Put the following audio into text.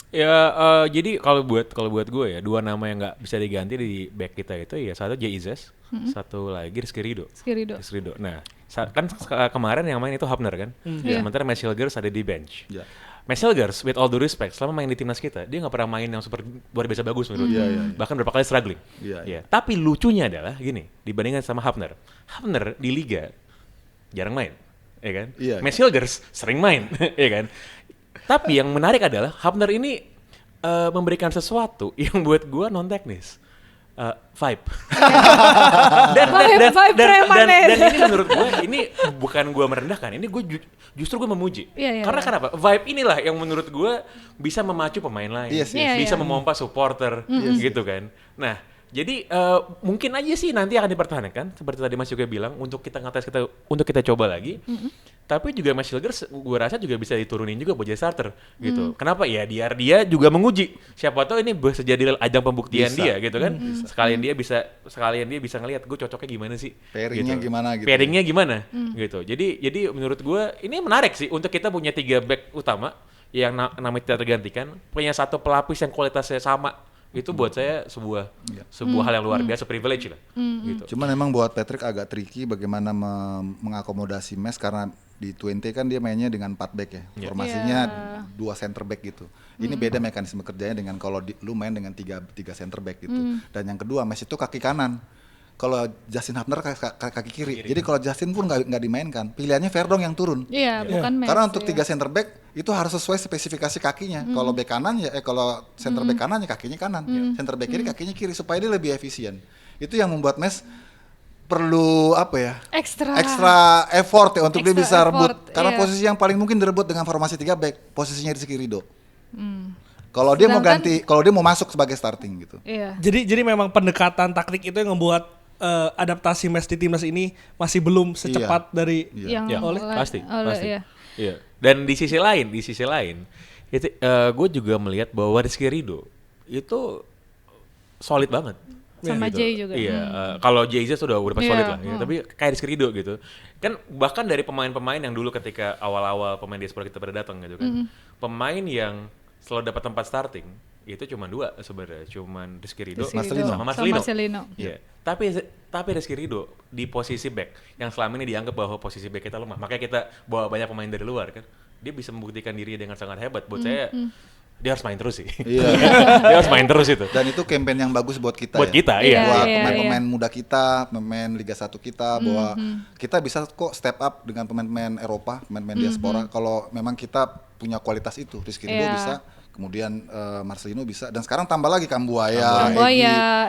Ya, jadi kalau buat gue ya, dua nama yang nggak bisa diganti di back kita itu ya satu Jay Izes, satu lagi Rizky Ridho. Skirido. Rizky Ridho. Nah, kan kemarin yang main itu Hapner kan, Iya. sementara Messilgers ada di bench. Ya. Messilgers, with all due respect, selama main di timnas kita, dia nggak pernah main yang super luar biasa bagus menurut gue. Iya, iya, iya. Bahkan berapa kali struggling. Iya, iya. Ya. Tapi lucunya adalah gini, dibandingkan sama Hapner, Hapner di liga jarang main, ya kan? Iya. Messilgers sering main, ya kan? Tapi yang menarik adalah Hapner ini memberikan sesuatu yang buat gua non teknis. Vibe. Vibe premanis. Dan ini menurut gua ini bukan gua merendahkan, ini gua justru gua memuji. Iya, iya, Karena iya. kenapa? Vibe inilah yang menurut gua bisa memacu pemain lain, Yes, yes. Iya, bisa iya. memompa supporter, gitu kan. Nah, jadi mungkin aja sih nanti akan dipertahankan seperti tadi Mas juga bilang untuk kita coba lagi. Tapi juga Mas Hilgers gue rasa juga bisa diturunin juga buat jadi starter gitu. Kenapa ya? Biar dia juga menguji. Siapa tahu ini bisa jadi ajang pembuktian Bisa. dia gitu kan. Sekalian dia bisa ngelihat gue cocoknya gimana sih. Pairingnya gimana gitu. Pairingnya gimana gitu. Jadi menurut gue ini menarik sih untuk kita punya 3 back utama yang namanya tidak tergantikan, punya satu pelapis yang kualitasnya sama. Itu buat saya sebuah hal yang luar biasa, privilege lah gitu. Cuman memang buat Patrick agak tricky bagaimana mengakomodasi Mes karena di 20 kan dia mainnya dengan 4 back ya. Formasinya 2 center back gitu. Ini beda mekanisme kerjanya dengan kalau lu main dengan 3 center back gitu. Dan yang kedua Mes itu kaki kanan. Kalau Justin Hapner kaki kiri. Jadi kalau Justin pun nggak dimainkan, pilihannya Verdong yang turun. Iya, bukan Messi. Karena untuk 3 center back itu harus sesuai spesifikasi kakinya. Kalau back kanan ya kalau center back kanan ya kakinya kanan, center back kiri kakinya kiri supaya dia lebih efisien. Itu yang membuat Mes perlu apa ya? Ekstra effort ya untuk dia Extra bisa rebut. effort, Karena iya. posisi yang paling mungkin direbut dengan formasi 3 back, posisinya Rizky Ridho. Kalau dia mau ganti, kalau dia mau masuk sebagai starting gitu. Iya. Jadi memang pendekatan taktik itu yang membuat adaptasi Mes di timnas ini masih belum secepat dari Iya. Yang Ya, oleh pasti. Iya. Iya. Dan di sisi lain itu gue juga melihat bahwa Rizky Ridho itu solid banget. Sama Jay juga. Iya, kalau Jay Z udah pas Iya, solid lah. Ya. Tapi kayak Rizky Ridho gitu. Kan bahkan dari pemain-pemain yang dulu ketika awal-awal pemain diaspora kita pada datang gitu kan. Pemain yang selalu dapat tempat starting itu cuma 2 sebenarnya, cuman Rizky Ridho sama Marcelino. Iya. Tapi Rizky Ridho di posisi back yang selama ini dianggap bahwa posisi back kita lemah. Makanya kita bawa banyak pemain dari luar kan. Dia bisa membuktikan dirinya dengan sangat hebat. Buat saya dia harus main terus sih. Iya. Dia harus main terus itu. Dan itu campaign yang bagus buat kita Buat ya. kita, Iya, Buat iya, pemain-pemain muda kita, pemain Liga 1 kita, bahwa kita bisa kok step up dengan pemain-pemain Eropa, pemain-pemain diaspora. Kalau memang kita punya kualitas itu, Rizky Ridho Iya. bisa, kemudian Marcelino bisa, dan sekarang tambah lagi Kambuaya, Kambuaya,